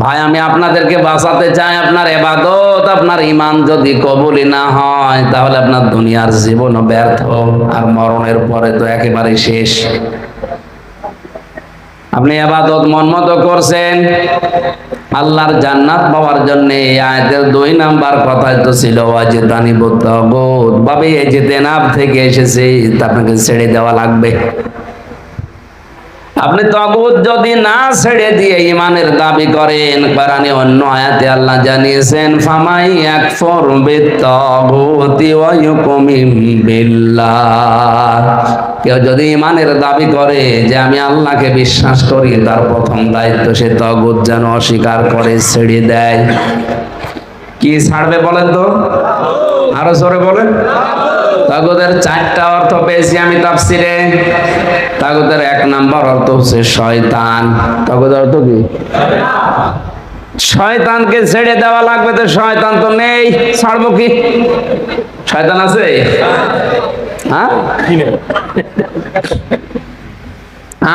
ভাই আমি আপনাদেরকে বাঁচাতে চাই। আপনার ইবাদত, আপনার ঈমান যদি কবুলই না হয় তাহলে আপনার দুনিয়ার জীবনও ব্যর্থ, আর মরণের পরে তো একেবারে শেষ। আপনি ইবাদত মন মতো করছেন, আল্লাহর জান্নাত পাওয়ার জন্য এই আয়াতের 2 নাম্বার কথাই তো ছিল ওয়াজিদানিবুত তাগুত। ভাবে এই যে তেনাব থেকে এসেছে, তা আপনাকে ছেড়ে দেওয়া লাগবে। আপনি তাগুত যদি না ছেড়ে দিয়ে ঈমানের দাবি করেন, কোরআনে অন্য আয়াতে আল্লাহ জানিয়েছেন ফামাই ইয়াকফুর বিত-তাগুতি ওয়া ইউমিন বিল্লাহ। কেউ যদি ঈমানের দাবি করে যে আমি আল্লাহকে বিশ্বাস করি, তার প্রথম দায়িত্ব সে তাগুত যেন অস্বীকার করে, ছেড়ে দেয়। কি ছাড়বে বলেন তো? আরো জোরে বলেন। তাগুতের 4টা অর্থ পেয়েছি আমি তাফসিরে। তাগুতের 1 নাম্বার অর্থ হচ্ছে শয়তান। তাগুতের অর্থ কি? শয়তানকে ছেড়ে দেওয়া লাগবে। তো শয়তান তো নেই, ছাড়বো কি? শয়তান আছে? হ্যাঁ,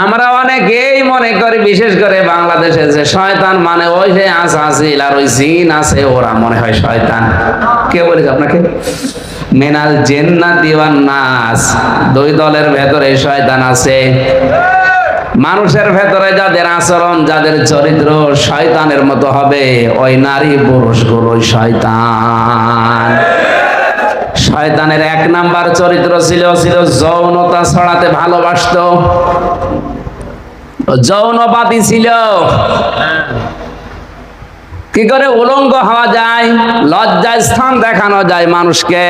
আমরা অনেকেই মনে করি, বিশেষ করে বাংলাদেশে, যে শয়তান মানে ওই যে আসাসিল আর ওই জিন আছে, ওরা মনে হয় শয়তান। কে বলেছে আপনাকে? মিনাল জিন্নাতি ওয়ান নাস, 2 দলের ভেতরে শয়তান আছে। মানুষের ভেতরে যাদের আচরণ, যাদের চরিত্র শয়তানের মতো হবে, ওই নারী পুরুষগুলো শয়তান। শয়তানের 1 নাম্বার চরিত্র ছিল যৌনতা ছড়াতে ভালোবাসতো, যৌনবাদী ছিল। কি করে উলঙ্গ হওয়া যায়, লজ্জায় স্থান দেখানো যায় মানুষকে,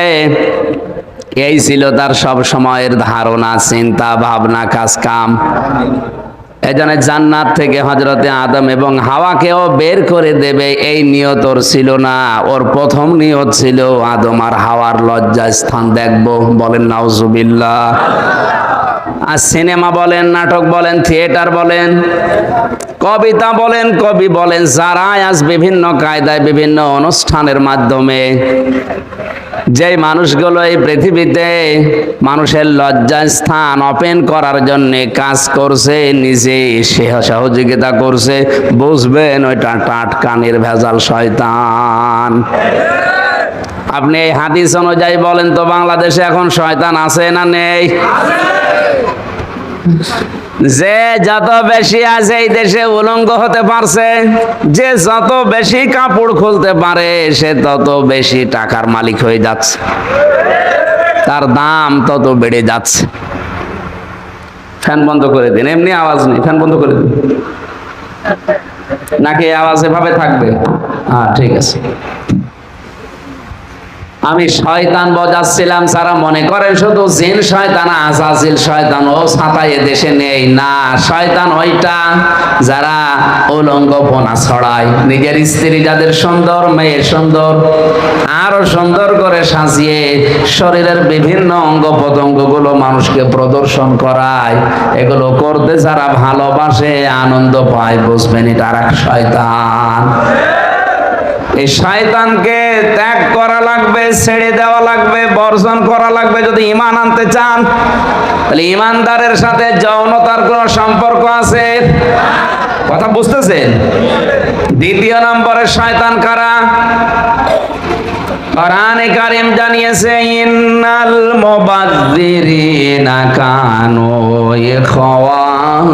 এই ছিল তার সব সময়ের ধারণা, চিন্তা, ভাবনা, কাজ কাম। এজন্য জান্নাত থেকে হযরতে আদম এবং হাওয়াকেও বের করে দেবে এই নিয়ত ওর ছিল না। ওর প্রথম নিয়ত ছিল আদম আর হাওয়ার লজ্জায় স্থান দেখবো। বলেন নাউজুবিল্লাহ। আর সিনেমা বলেন, নাটক বলেন, থিয়েটার বলেন, কবিতা বলেন, কবি বলেন, যারা আজ বিভিন্ন কায়দায় বিভিন্ন অনুষ্ঠানের মাধ্যমে যে মানুষগুলো এই পৃথিবীতে মানুষের লজ্জার স্থান ওপেন করার জন্য কাজ করছে, নিজে সহযোগিতা করছে, বুঝবেন ওইটা টাটকা নির্ভেজাল শয়তান। আপনি এই হাদিস অনুযায়ী বলেন তো, বাংলাদেশে এখন শয়তান আছে না নেই? যে যত বেশি আছে এই দেশে উলঙ্গ হতে পারছে, যে যত বেশি কাপড় খুলতে পারে, সে তত বেশি টাকার মালিক হয়ে যাচ্ছে, তার দাম তত বেড়ে যাচ্ছে। ফ্যান বন্ধ করে দিন, এমনি আওয়াজ নেই, ফ্যান বন্ধ করে দিন। নাকি আওয়াজ এভাবে থাকবে? হ্যাঁ, ঠিক আছে। আমি শয়তান বোঝাচ্ছিলাম, যারা মনে করেন শুধু জিন শয়তান, আজাজিল শয়তান ও ছাতায় দেশে নেই। না, শয়তান ওইটা যারা উলঙ্গপনা ছড়ায়, নিজের স্ত্রী যাদের সুন্দর, মেয়ে সুন্দর, আরো সুন্দর করে সাজিয়ে শরীরের বিভিন্ন অঙ্গ প্রত্যঙ্গ গুলো মানুষকে প্রদর্শন করায়, এগুলো করতে যারা ভালোবাসে, আনন্দ পায়, বুঝবেন এটা আর এক শয়তান। এই শয়তানকে ত্যাগ করা লাগবে, ছেড়ে দেওয়া লাগবে, বর্জন করা লাগবে যদি ঈমান আনতে চান। তাহলে ঈমানদারের সাথে যৌনতার কোনো সম্পর্ক আছে? কথা বুঝতেছেন? 2 নম্বরের শয়তান কারা? কোরআনে কারীম জানিয়েছে ইন্নাল মুবাযযিরিনা কানু ইখওয়ানাশ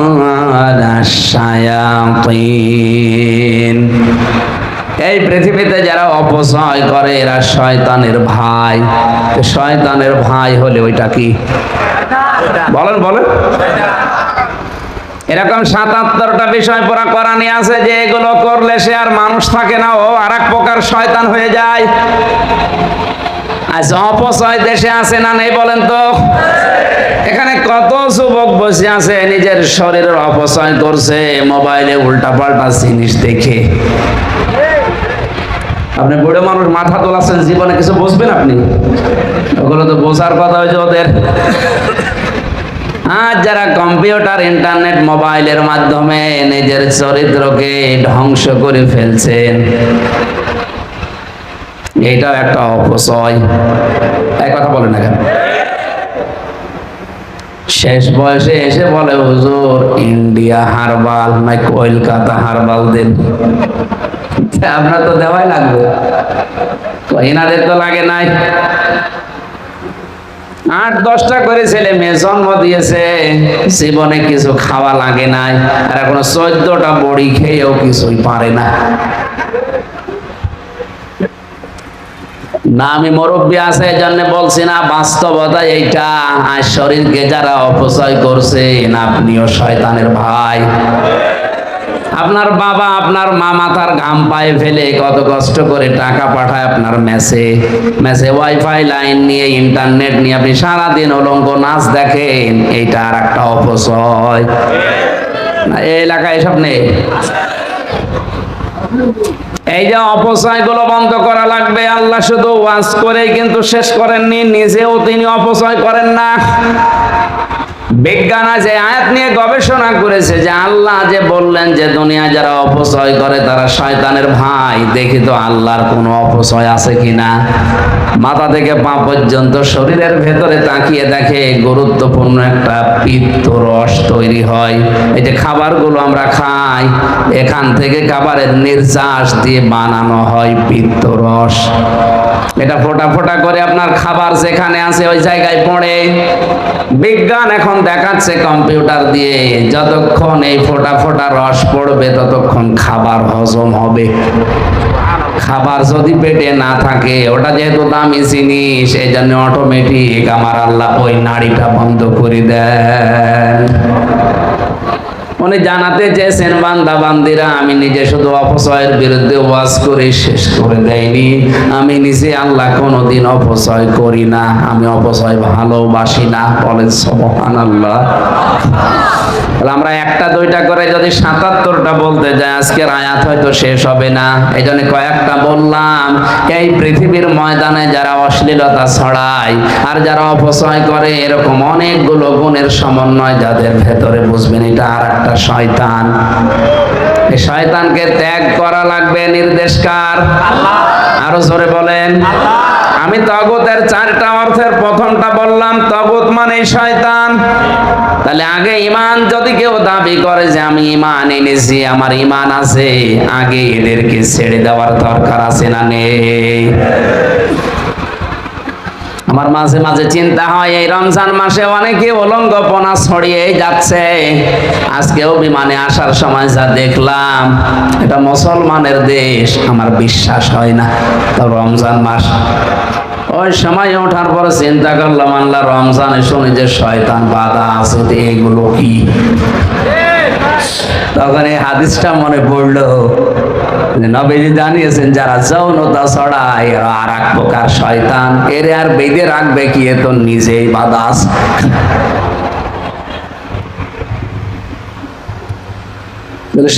শায়াতিন। এই পৃথিবীতে যারা অপচয় করে এরা শয়তানের ভাই। শয়তানের ভাই হলে ওইটা কি? বলেন বলেন। এরকম 77টা বিষয় পুরা কোরআনে আছে যে এগুলো করলে সে আর মানুষ থাকে না, ও আরেক প্রকার শয়তান হয়ে যায়। আজ অপচয় দেশে আছে না নেই বলেন তো? এখানে কত যুবক বসে আছে নিজের শরীরের অপচয় করছে মোবাইলে উল্টাপাল্টা জিনিস দেখে। আপনি বুড়ো মানুষ, মাথা তোলাচ্ছেন, জীবনে কিছু বুঝবেন আপনি? ওগুলো তো বোঝার কথা হয়েছে ওদের। আর যারা কম্পিউটার, ইন্টারনেট, মোবাইলের মাধ্যমে নিজের চরিত্রকে ধ্বংস করে ফেলছেন, এটাও একটা অপচয়। এক কথা বলেন না কেন? শেষ বয়সে এসে বলে হুজুর ইন্ডিয়া হারবাল না কলকাতা হারবাল দেন। আপনার তো দেওয়াই লাগবে, এনাদের তো লাগে নাই। 8-10টা করে ছেলে মেয়ে জন্ম দিয়েছে, জীবনে কিছু খাওয়া লাগে নাই, আর এখন 14টা বড়ি খেয়েও কিছুই পারে না। না আমি মুরব্বী আছে এই জন্য বলছি না, বাস্তবতা এইটা। আর শরীরকে যারা অপচয় করছে, আপনিও শয়তানের ভাই। আপনার বাবা আপনার মা মাথার ঘাম পায়ে ফেলে কত কষ্ট করে টাকা পাঠায় আপনার মেসে ওয়াইফাই লাইন নিয়ে ইন্টারনেট নিয়ে আপনি সারাদিন উলঙ্গ নাচ দেখেন, এইটা আর একটা অপচয়। এই এলাকায় এসব নেই। এই যে অপচয় গুলো বন্ধ করা লাগবে। আল্লাহ শুধু ওয়াজ করেই কিন্তু শেষ করেননি, নিজেও তিনি অপচয় করেন না। বিজ্ঞান যে আয়াত নিয়ে গবেষণা করেছে যে আল্লাহ যে বললেন যে দুনিয়ায় যারা অপচয় করে তারা শয়তানের ভাই, দেখি তো আল্লাহর কোনো অপচয় আছে কিনা। মাথা থেকে পা পর্যন্ত শরীরের ভেতরে তাকিয়ে দেখে গুরুত্বপূর্ণ একটা পিত্ত রস তৈরি হয়। এই যে খাবারগুলো আমরা খাই, এখান থেকে খাবারের নির্যাস দিয়ে বানানো হয় পিত্ত রস। এটা ফোঁটা ফোঁটা করে আপনার খাবার যেখানে আছে ওই জায়গায় পড়ে। বিজ্ঞান এখন দেখাচ্ছে কম্পিউটার দিয়ে, যতক্ষণ এই ফোঁটা ফোঁটা রস পড়বে ততক্ষণ খাবার হজম হবে। খাবার যদি পেটে না থাকে, ওটা যেহেতু দামি জিনিস, এই জন্য অটোমেটিক আমার আল্লাহ ওই নাড়িটা বন্ধ করে দেন। উনি জানাতে চেয়েছেন বান্দা বান্দিরা, আমি নিজে শুধু অপচয়ের বিরুদ্ধে ওয়াজ করে শেষ করে দেয়নি, আমি নিজে আল্লাহ কোনোদিন অপচয় করি না, আমি অপচয় ভালোবাসি না। বলেন সুবহানাল্লাহ। আমরা একটা দুইটা করে যদি 77টা বলতে যাই, আজকের আয়াত হয়তো শেষ হবে না। এই জন্য কয়েকটা বললাম। এই পৃথিবীর ময়দানে যারা অশ্লীলতা ছড়ায় আর যারা অপচয় করে, এরকম অনেকগুলো গুণের সমন্বয় যাদের ভেতরে, বুঝবেন এটা আর একটা শয়তান। এই শয়তানকে ত্যাগ করা লাগবে। নির্দেশ কার? আরো জোরে বলেন। আমি তাগুতের 4টা অর্থের প্রথমটা বললাম, তাগুত মানে শয়তান। তাহলে আগে ঈমান যদি কেউ দাবি করে যে আমি ঈমান এনেছি, আমার ঈমান আছে, আগে এদেরকে ছেড়ে দেওয়ার দরকার আছে না নেই? আমার মাঝে মাঝে চিন্তা হয়, এই রমজান মাসে অনেকে উলঙ্গপনা ছড়িয়ে যাচ্ছে। আজকেও বিমানে আসার সময় যা দেখলাম, এটা মুসলমানের দেশ, আমার বিশ্বাস হয় না। তো রমজান মাস, ওই সময় ওঠার পরে চিন্তা করলাম, আল্লাহ রমজানে শুনি যে শয়তান বাধা আছে, এগুলো কি? তখন এই হাদিসটা মনে পড়লো, নবীজি জানিয়েছেন যারা যৌনতা ছড়ায় এরা আর এক প্রকার শয়তান, এরে আর বেঁধে রাখবে কি, এ তো নিজেই বাধা আছে।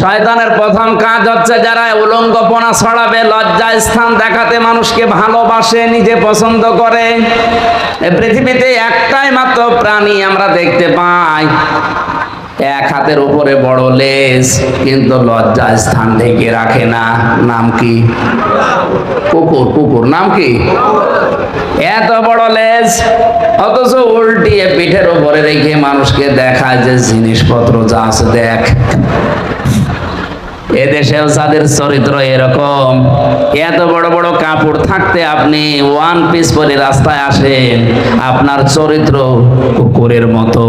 শয়তানের প্রথম কাজ হচ্ছে যারা উলঙ্গপনা ছড়াবে, লজ্জা স্থান দেখাতে মানুষকে ভালোবাসে, নিজে পছন্দ করে। এই পৃথিবীতে একটাই মাত্র প্রাণী আমরা দেখতে পাই, এক হাতের উপরে বড় লেজ, কিন্তু লজ্জা স্থান ঢেকে রাখে না। নাম কি? কুকুর। কুকুর নাম কি? এত বড় লেজ, অথচ উল্টিয়ে পিঠের উপরে রেখে মানুষকে দেখায় যে জিনিসপত্র যা আছে দেখ। এদেশেও যাদের চরিত্র এরকম, এত বড় বড় কাপড় থাকতে আপনি ওয়ান পিস পরে রাস্তায় আসেন, আপনার চরিত্র কুকুরের মতো।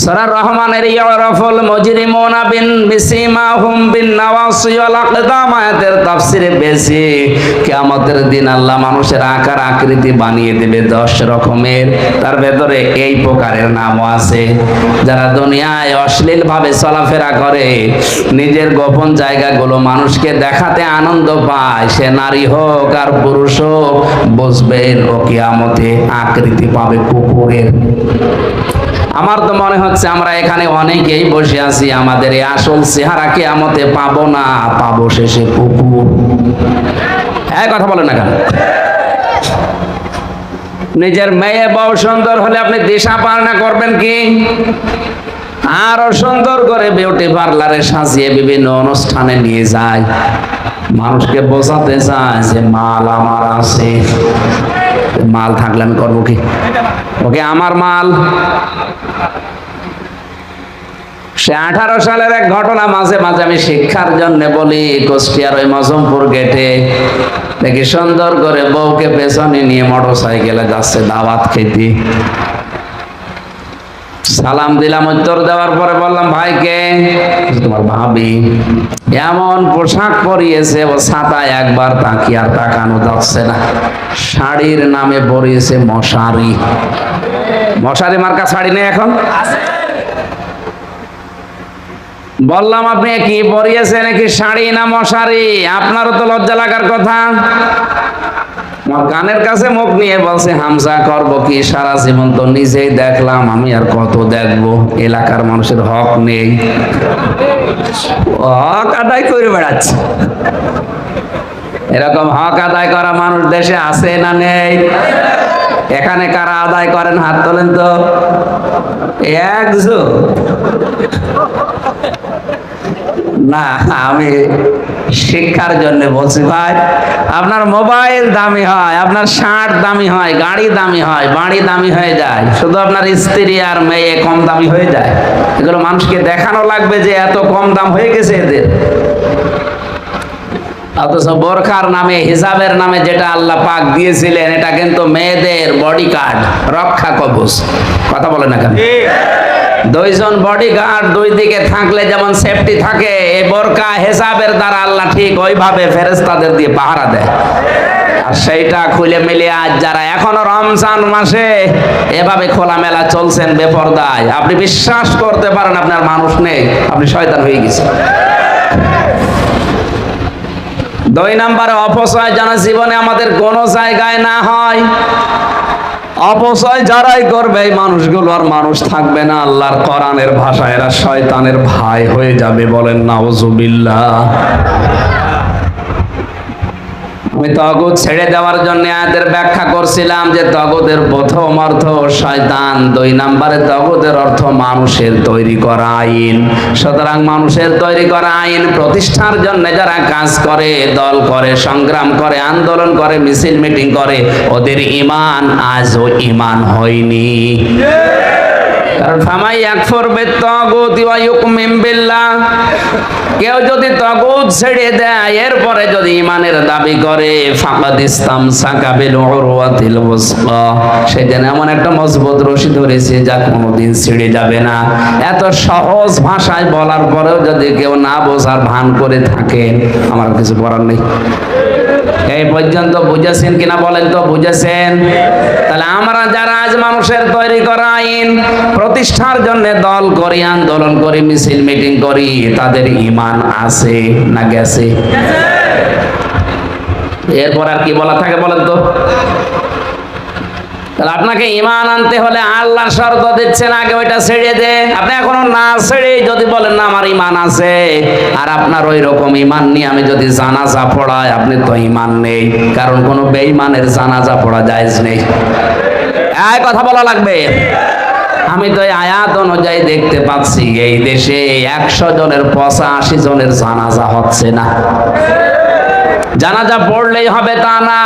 সূরা রহমানের ইয়ারাফুল মুজরিমুনা বিসিমাহুম বিন্নাওয়াসি ওয়াল আকদাম আয়াতের তাফসিরে বেশি, কিয়ামতের দিন আল্লাহ মানুষের আকার আকৃতি বানিয়ে দেবে 10 রকমের, তার ভেতরে এই প্রকারের নামও আছে। যারা দুনিয়ায় অশ্লীল ভাবে চলাফেরা করে, নিজের গোপন জায়গাগুলো মানুষকে দেখাতে আনন্দ পায়, সে নারী হোক আর পুরুষ হোক, বুঝবেন ও কিয়ামতে আকৃতি পাবে কুকুরের। আমার তো মনে হচ্ছে আমরা এখানে অনেকেই বসে আছি, আমাদের এই আসল চেহারা কিয়ামতে পাবো না, পাবো শেষে কুকুর। এই কথা বলেন না কেন? নিজের মেয়ে বউ সুন্দর হলে আপনি দিশা পালনা করবেন কি? আরো সুন্দর করে বিউটি পার্লারে সাজিয়ে বিভিন্ন অনুষ্ঠানে নিয়ে যায়, মানুষকে বোঝাতে চায় যে মাল আমার আছে। মাল থাকলে আমি করবো কি? ওকে আমার মাল। সে 18 সালের এক ঘটনা মাঝে মাঝে আমি শিক্ষার জন্য বলি। কুষ্টিয়ার ওই মজমপুর গেটে দেখি সুন্দর করে বউকে পেছনে নিয়ে মোটরসাইকেলে যাচ্ছে দাওয়াত খেতে। সালাম দিলাম, উত্তর দেওয়ার পরে বললাম ভাইকে, তোমার ভাবি। এমন পোশাক পরিয়েছে, ও ছাতায় একবার তাকিয়ে আর তাকানো যাচ্ছে না। শাড়ির নামে পরিয়েছে মশারি। মশারি মার্কা শাড়ি নেই এখন? বললাম আপনি কি পরিয়েছেন, কি শাড়ি না মশারি? আপনারও তো লজ্জা লাগার কথা। আমার কানের কাছে মুখ নিয়ে বলছে হামজা করব কি, সারা জীবন তো নিজেই দেখলাম, আমি আর কত দেখবো? এলাকার মানুষের হক নেই, হক আদায় করে বেড়াচ্ছে। এরকম হক আদায় করা মানুষ দেশে আছে না নেই? এখানে কারা আদায় করেন হাত তোলেন তো। একজন না, আমি শিক্ষার জন্য বলছি ভাই। আপনার মোবাইল দামি হয়, আপনার শার্ট দামি হয়, গাড়ি দামি হয়, বাড়ি দামি হয়ে যায়, শুধু আপনার স্ত্রী আর মেয়ে কম দামি হয়ে যায়। এগুলো মানুষকে দেখানো লাগবে যে এত কম দাম হয়ে গেছে এদের। অথচ বোরখার নামে, হিজাবের নামে যেটা আল্লাহ পাক দিয়েছিলেন, এটা কিন্তু মেয়েদের বডি গার্ড, রক্ষা কবচ। কথা বলে না কেন? দুইজন বডিগার্ড দুই দিকে থাকলে যেমন সেফটি থাকে, এই বোরকা হিজাবের দ্বারা আল্লাহ ঠিক ওইভাবে ফেরেশতাদের দিয়ে পাহারা দেয়। আর সেইটা খুলে মিলে আজ যারা এখনো রমজান মাসে এভাবে খোলামেলা চলছেন বেপরদায়, আপনি বিশ্বাস করতে পারেন আপনার মানুষ নেই, আপনি শয়তান হয়ে গেছেন। 2 নম্বরে অপচয় যেন জীবনে আমাদের কোনো জায়গায় না হয়। অপচয় যারাই করবে এই মানুষগুলো আর মানুষ থাকবে না। আল্লাহর কোরআনের ভাষায় এরা শয়তানের ভাই হয়ে যাবে। বলেন নাউজুবিল্লাহ। আমি তাগুত ছেড়ে দেওয়ার জন্য আয়াতের ব্যাখ্যা করছিলাম যে তাগুতের প্রথম অর্থ শয়তান, 2 নম্বরে তাগুতের অর্থ মানুষের তৈরি করা আইন। সুতরাং মানুষের তৈরি করা আইন প্রতিষ্ঠার জন্য যারা কাজ করে, দল করে, সংগ্রাম করে, আন্দোলন করে, মিছিল মিটিং করে, ওদের ঈমান আজও ঈমান হয়নি। কারণ ফামাই ইয়াকফুর বিত-তাগুতি ওয়া ইউমিন বিল্লাহ, কেউ যদি তাগুত ছেড়ে দেয় এরপরে যদি ঈমানের দাবি করে, ফাকাদ ইসতামসাকা বিল উরওয়াতিল ওয়াসকা, সে যেন এমন একটা মজবুত রশি ধরেছে যা কোনোদিন ছিঁড়ে যাবে না। এত সহজ ভাষায় বলার পরেও যদি কেউ না বোঝার ভান করে থাকে, আমার কিছু বলার নেই। এই পর্যন্ত বুঝেছেন কিনা বলেন তো? বুঝেছেন? তাহলে আমরা যারা আজ মানুষের তৈরি করা আইন প্রতিষ্ঠার জন্য দল করি, আন্দোলন করি, মিছিল মিটিং করি, তাদের ঈমান আছে না গেছে? এরপর আর কি বলা থাকে বলেন তো? তাহলে আপনাকে ঈমান আনতে হলে আল্লাহর শর্ত দিচ্ছেন আগে ওইটা ছেড়ে দে। আপনি এখনো না ছেড়ে যদি বলেন না আমার ঈমান আছে, আর আপনার ওই রকম ঈমান নিয়ে আমি যদি জানাজা পড়াই, আপনি তো ঈমান নেই। কারণ কোনো বেঈমানের জানাজা পড়া জায়েজ নেই। এই কথা বলা লাগবে। আমি তো এই আয়াত অনুযায়ী দেখতে পাচ্ছি এই দেশে 100 জনের 85 জনের জানাজা হচ্ছে না। জানাজা পড়লেই হবে তা না,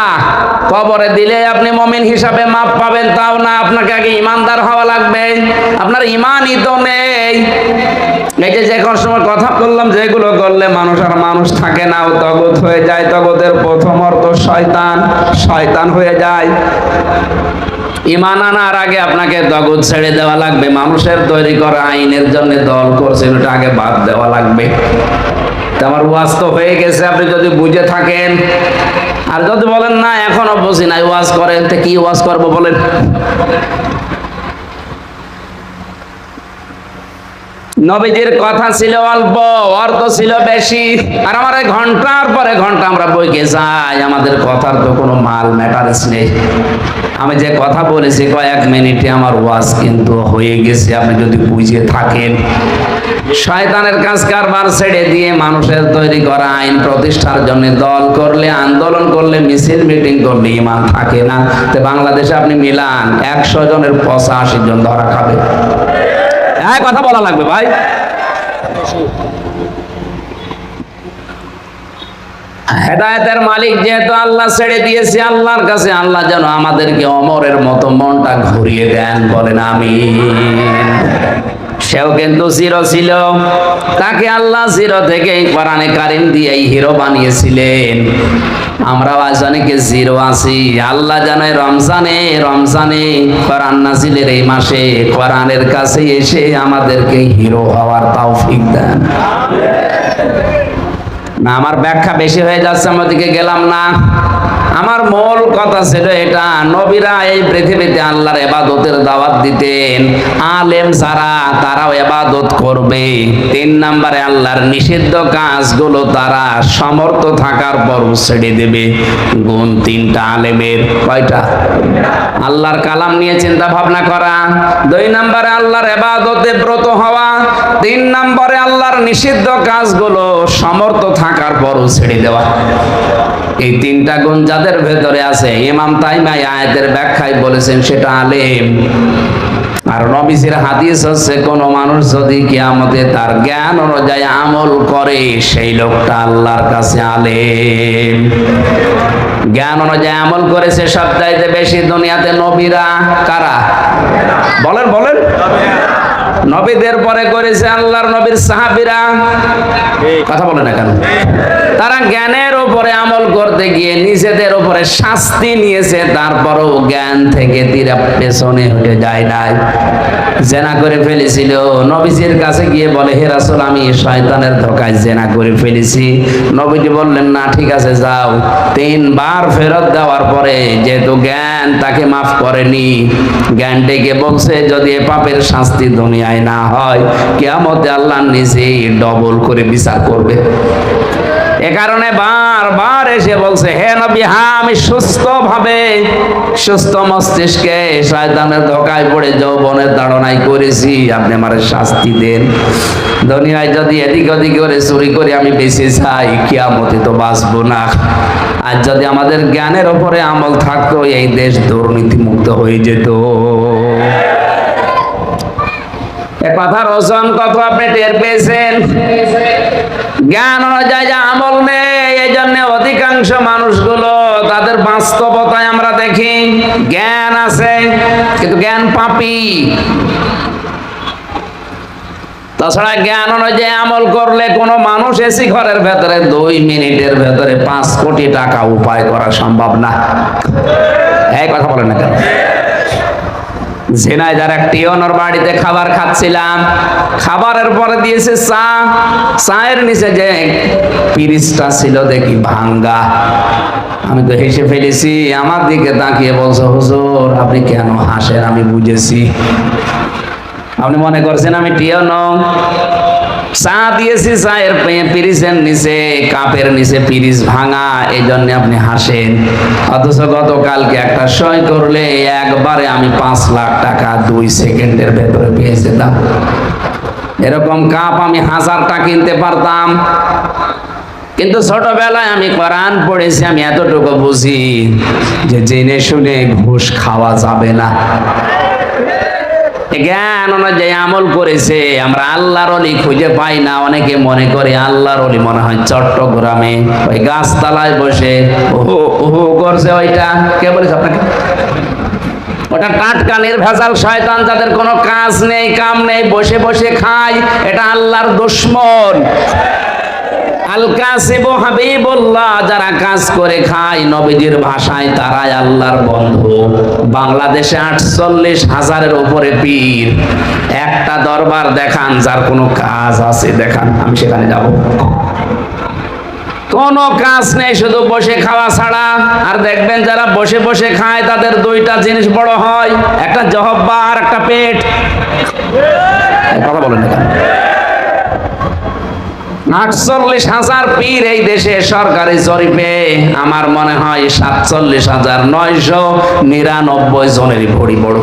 কবরে দিলে আপনি মুমিন হিসাবে মাপ পাবেন তাও না, আপনাকে আগে ঈমানদার হওয়া লাগবে। আপনার ঈমানই তো নেই। এই যে সময় কথা বললাম, যেগুলো করলে মানুষ আর মানুষ থাকে না, ও তাগুত হয়ে যায়। তাগুতের প্রথম অর্থ শয়তান, শয়তান হয়ে যায়। ঈমান আনার আগে আপনাকে তাগুত ছেড়ে দেওয়া লাগবে। মানুষের তৈরি করা আইনের জন্য দল করছেন, ওটা আগে বাদ দেওয়া লাগবে। আমার ওয়াজ তো হয়ে গেছে, আপনি যদি বুঝে থাকেন। আর যদি বলেন না এখনো বুঝি নাই, ওয়াজ করেন, তো কি ওয়াজ করবো বলেন? নবীজির কথা ছিল অল্প, অর্থ ছিল বেশি। আর আমার ঘন্টার পরে ঘন্টা আমরা বইকে যাই, আমাদের কথার তো কোনো মাল ম্যাটারস নেই। আমি যে কথা বলেছি কয়েক মিনিটে আমার ওয়াজ কিন্তু হয়ে গেছে, আপনি যদি বুঝে থাকেন। শয়তানের কাজ কারবার ছেড়ে দিয়ে মানুষের তৈরি করা আইন প্রতিষ্ঠার জন্য দল করলে, আন্দোলন করলে, মিছিল মিটিং করলে ঈমান থাকে না। তো বাংলাদেশে আপনি মিলান 100 জনের 85 জন ধরা খাবে। কথা বলা লাগবে ভাই। হেদায়েতের মালিক যেহেতু আল্লাহ ছেড়ে দিয়েছে, আল্লাহর কাছে আল্লাহ যেন আমাদেরকে অমরের মতো মনটা ঘুরিয়ে দেন, বলেন আমিন। সেও কিন্তু জিরো ছিল, তাকে আল্লাহ জিরো থেকে কোরআনে কারিম দিয়ে হিরো বানিয়েছিলেন। আমরা আজ অনেকে জিরো আছি। আল্লাহ জানে রমজানে কোরআন নাজিলের এই মাসে কোরআনের কাছে এসে আমাদেরকে হিরো হওয়ার তৌফিক দেন। না, আমার ব্যাখ্যা বেশি হয়ে যাচ্ছে, আমি ওদিকে গেলাম না। আমার মূল কথা ছিল এটা, নবীরা এই পৃথিবীতে আল্লাহর ইবাদতের দাওয়াত দিতেন। আলেম যারা, তারাও ইবাদত করবে। 3 নম্বরে আল্লাহর নিষিদ্ধ কাজগুলো তারা সমর্থ থাকার পর ছেড়ে দেবে। গুণ 3টা আলেমের। কয়টা? আল্লাহর কালাম নিয়ে চিন্তা ভাবনা করা, 2 নম্বরে আল্লাহর ইবাদতে ব্রত হওয়া, 3 নম্বরে আল্লাহর নিষিদ্ধ কাজগুলো সমর্থ থাকার পরও ছেড়ে দেওয়া। এই 3টা গুণ যাদের ভেতরে আছে, ইমাম তাইমি আয়াতের ব্যাখ্যায় বলেছেন সেটা আলেম। আর নবীজির হাদিস হচ্ছে, কোন মানুষ যদি কিয়ামতে তার জ্ঞান অনুযায়ী আমল করে, সেই লোকটা আল্লাহর কাছে আলেম। জ্ঞান অনুযায়ী আমল করেছে সবচাইতে বেশি দুনিয়াতে নবীরা। কারা? বলেন বলেন। নবীদের পরে করেছে আল্লাহর নবীর সাহাবীরা। কথা বলে না কেন? তারা জ্ঞানের উপরে আমল করতে গিয়ে নিজেদের উপরে শাস্তি নিয়েছে, তারপরও জ্ঞান থেকে তীরা পেছনে হয়ে যায় নাই। জেনা করে ফেলেছিল, নবীজির কাছে গিয়ে বলে, হে রাসূল, আমি শয়তানের ধোঁকায় জেনা করে ফেলেছি। নবীজি বললেন, না ঠিক আছে যাও। 3 বার ফেরত দেওয়ার পরে যেহেতু জ্ঞান তাকে মাফ করেনি, জ্ঞান ডেকে বলছে, যদি এ পাপের শাস্তি দুনিয়ায় না হয়, কিয়ামতে আল্লাহ নিজেই ডবল করে বিচার করবে। এ কারণে বারবার এসে বলছে, হে নবী, হ্যাঁ আমি সুস্থ মস্তিষ্কে শয়তানের ধোঁকায় পড়ে যৌবনের তাড়নায় করেছি, আপনি আমারে শাস্তি দেন। দুনিয়ায় যদি এদিক ওদিক করে চুরি করে আমি বেঁচে যাই, কিয়ামতে তো বাঁচবো না। আর যদি আমাদের জ্ঞানের উপরে আমল থাকতো, এই দেশ দুর্নীতি মুক্ত হয়ে যেত। এ কথার ওজন কত আপনি টের পেয়েছেন? জ্ঞান অনুযায়ী আমল নেই, এই জন্য অধিকাংশ মানুষগুলো তাদের বাস্তবতায় আমরা দেখি জ্ঞান আছে কিন্তু জ্ঞান পাপী। তাছাড়া জ্ঞান অনুযায়ী আমল করলে কোনো মানুষ এসি ঘরের ভেতরে 2 মিনিটের ভেতরে 5 কোটি টাকা উপায় করা সম্ভব না। এই কথা বলেন না কেন? ঝিনাইদার এক টিওনর বাড়িতে খাবার খাচ্ছিলাম, খাবারের পরে দিয়েছে চা। চায়ের নিচে যে পিরিচটা ছিল দেখি ভাঙ্গা। আমি তো হেসে ফেলেছি। আমার দিকে তাকিয়ে বলছে, হুজুর আপনি কেন হাসেন? আমি বুঝেছি আপনি মনে করছেন আমি টিওন। চা দিয়েছি, চায়ের পিরিচের নিচে, কাপের নিচে পিরিচ ভাঙা, এই জন্য আপনি হাসেন। অথচ গতকালকে একটা সই করলে একবারে আমি 5 লাখ টাকা 2 সেকেন্ডের ভেতরে পেয়ে যেতাম। এরকম কাপ আমি 1000টা কিনতে পারতাম। কিন্তু ছোটবেলায় আমি কোরআন পড়েছি, আমি এতটুকু বুঝি যে জেনে শুনে ঘুষ খাওয়া যাবে না। জ্ঞান অনুযায়ী আমল করেছে। আমরা আল্লাহর ওলি খুঁজে পাই না। অনেকে মনে করে আল্লাহর ওলি মনে হয় চট্টগ্রামে ওই গাছতলায় বসে ওহো করছে। ওইটা কে বলেছে আপনাকে? ওটা টাটকা নির্ভেজাল শয়তান, যাদের কোনো কাজ নেই কাম নেই, বসে বসে খায়। এটা আল্লাহর দুশমন। আল কাসিবু হাবিবুল্লাহ, যারা কাজ করে খায় নবীজির ভাষায় তারাই আল্লাহর বন্ধু। বাংলাদেশে 48,000-এর উপরে পীর। একটা দরবার দেখান যার কোনো কাজ আছে, দেখান, আমি সেখানে যাব। কোনো কাজ নেই, শুধু বসে খাওয়া ছাড়া। আর দেখবেন যারা বসে বসে খায় তাদের 2টা জিনিস বড় হয়, একটা জহব্বা আর একটা পেট। কথা বলেন না কেন? 48,000 পীর এই দেশে সরকারি জরিপে আমার মনে হয় 47,999 জনেরই ভরি বড়।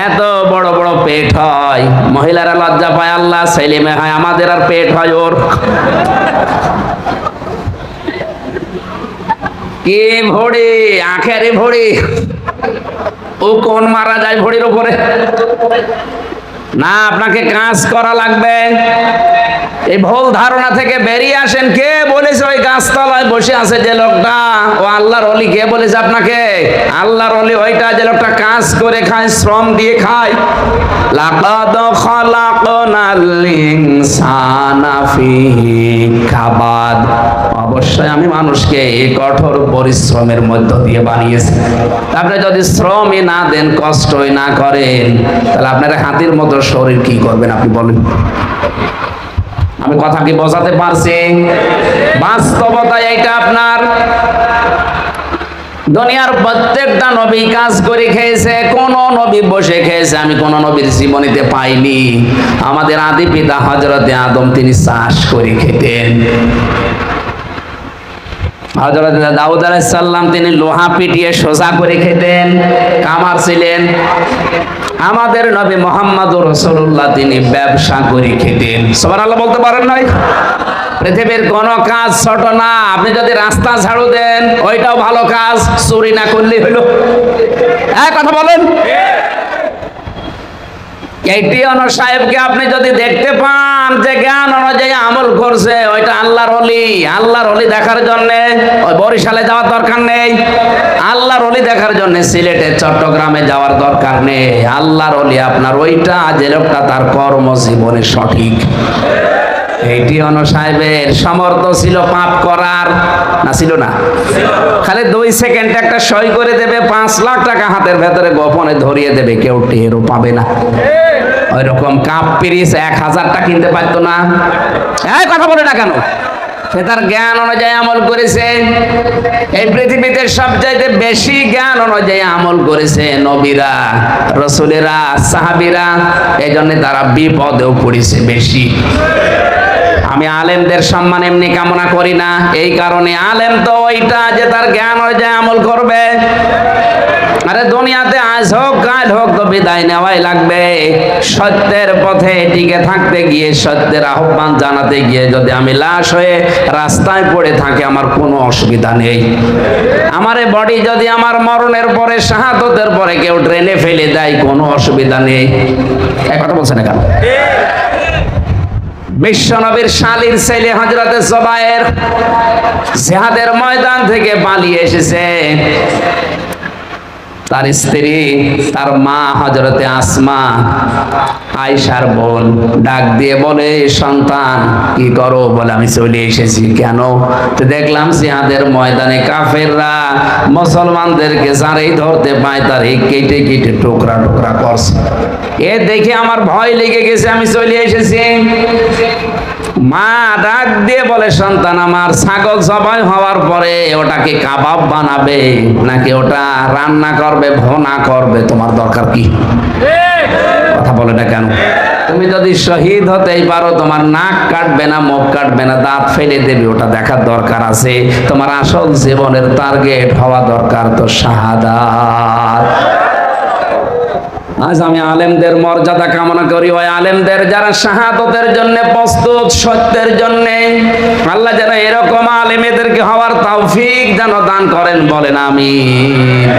এত বড় বড় পেট হয়। মহিলারা লজ্জা পায় আল্লাহ, ছেলে মেয়ে হয় আমাদের, আর পেট হয় ওর। কি ভরি? আখেরি ভরি। ও কোন মারা যায় ভরির উপরে? না, আপনাকে কাজ করা লাগবে। এই ভুল ধারণা থেকে বেরিয়ে আসেন। কে বলেছে ওই গাছতলায় বসে আছে যে লোকটা ও আল্লাহর ওলি? কে বলেছে আপনাকে? আল্লাহর ওলি ওইটা যে লোকটা কাজ করে খায়, শ্রম দিয়ে খায়। লাকাদ খালাকনাল ইনসানা ফি কাবাদ, অবশ্যই আমি মানুষকে এই কঠোর পরিশ্রমের মধ্য দিয়ে বানিয়েছি। আপনি যদি শ্রমই না দেন, কষ্টই না করেন, তাহলে আপনার হাতির মতো শরীর কি করবেন আপনি বলেন? আমি কথা কি বোঝাতে পারছি? বাস্তবতা এইটা। আপনার দুনিয়ার প্রত্যেকটা নবী কাজ করে খেয়েছে, কোন নবী বসে খেয়েছে আমি কোন নবীর জীবনীতে পাইনি। আমাদের আদি পিতা হযরতে আদম, তিনি চাষ করে খেতেন। হযরত দাউদ আলাইহিস সালাম, তিনি লোহা পিটিয়ে সোজা করে খেতেন, কামার ছিলেন। আমাদের নবী মুহাম্মদুর রাসূলুল্লাহ, তিনি ব্যবসা করে খেতেন। সুবহানাল্লাহ বলতে পারেন নাই? পৃথিবীর কোন কাজ ছোট না। আপনি যদি রাস্তা ঝাড়ু দেন, ওইটাও ভালো কাজ, চুরি না করলেই হলো। এক কথা বলেন। এই টিয়ানো সাহেবকে আপনি যদি দেখতে পান যে জ্ঞান অনুযায়ী আমল করছে, ওইটা আল্লাহর ওলি। আল্লাহর ওলি দেখার জন্য ওই বরিশালে যাওয়ার দরকার নেই। আল্লাহর ওলি দেখার জন্য সিলেটে, চট্টগ্রামে যাওয়ার দরকার নেই। আল্লাহর ওলি আপনার ওইটা যে লোকটা তার কর্মজীবনে সঠিক। এই টিয়ানো সাহেবের সামর্থ্য ছিল পাপ করার, না ছিল না? খালি 2 সেকেন্ড একটা সই করে দেবে, 5 লাখ টাকা হাতের ভেতরে গোপনে ধরিয়ে দেবে, কেউ টেরও পাবে না। ওই রকম কাপ পিরিস 1000টা কিনতে পারতো না। এই কথা বলে না কেন? সে তার জ্ঞান অনুযায়ী আমল করেছে। এই পৃথিবীতে সবচাইতে বেশি জ্ঞান অনুযায়ী আমল করেছে নবীরা, রাসূলেরা, সাহাবীরা। এই জন্য তারা বিপদেও পড়েছে বেশি। আমি আলেমদের সম্মান এমনি কামনা করি না, এই কারণে আলেম তো ওইটা যে তার জ্ঞান অনুযায়ী আমল করবে। আরে দুনিয়াতে আজ হোক কাল হোক তো বিদায় নেওয়াই লাগবে। সত্যের পথে টিকে থাকতে গিয়ে, সত্যের আহ্বান জানাতে গিয়ে যদি আমি লাশ হয়ে রাস্তায় পড়ে থাকি, আমার কোনো অসুবিধা নেই। আমার এই বডি যদি আমার মরণের পরে, শাহাদতের পরে কেউ ট্রেনে ফেলে দেয়, কোনো অসুবিধা নেই। এক কথা বলছেন না কেন? বিশ্বনবীর শালীর ছেলে হযরতে জুবায়ের জিহাদের ময়দান থেকে পালিয়ে এসেছে। তার স্ত্রী, তার মা হযরতে আসমা, আয়েশার বোন, ডাক দিয়ে বলে, সন্তান কি করো? বলে আমি চলে এসেছি। কেন? তো দেখলাম জিহাদের ময়দানে কাফেররা মুসলমানদেরকে যারাই ধরতে পায় তারে কেটে কেটে টুকরা টুকরা করছে। এ দেখে আমার ভয় লেগে গেছে, আমি চলে এসেছি। মা ডাক দিয়ে বলে, সন্তান আমার, ছাগল জবাই হওয়ার পরে ওটাকে কাবাব বানাবে নাকি ওটা রান্না করবে, ভুনা করবে, তোমার দরকার কি? কথা বলে না কেন? তুমি যদি শহীদ হতেই পারো, তোমার নাক কাটবে না, মুখ কাটবে না, দাঁত ফেলে দেবে, ওটা দেখার দরকার আছে। তোমার আসল জীবনের টার্গেট হওয়া দরকার তো শাহাদাত। আজ আমি আলেমদের মর্যাদা কামনা করি, ওই আলেমদের যারা শাহাদতের জন্য প্রস্তুত, সত্যের জন্য। আল্লাহ যেন এরকম আলেমেদেরকে হওয়ার তৌফিক যেন দান করেন, বলেন আমিন।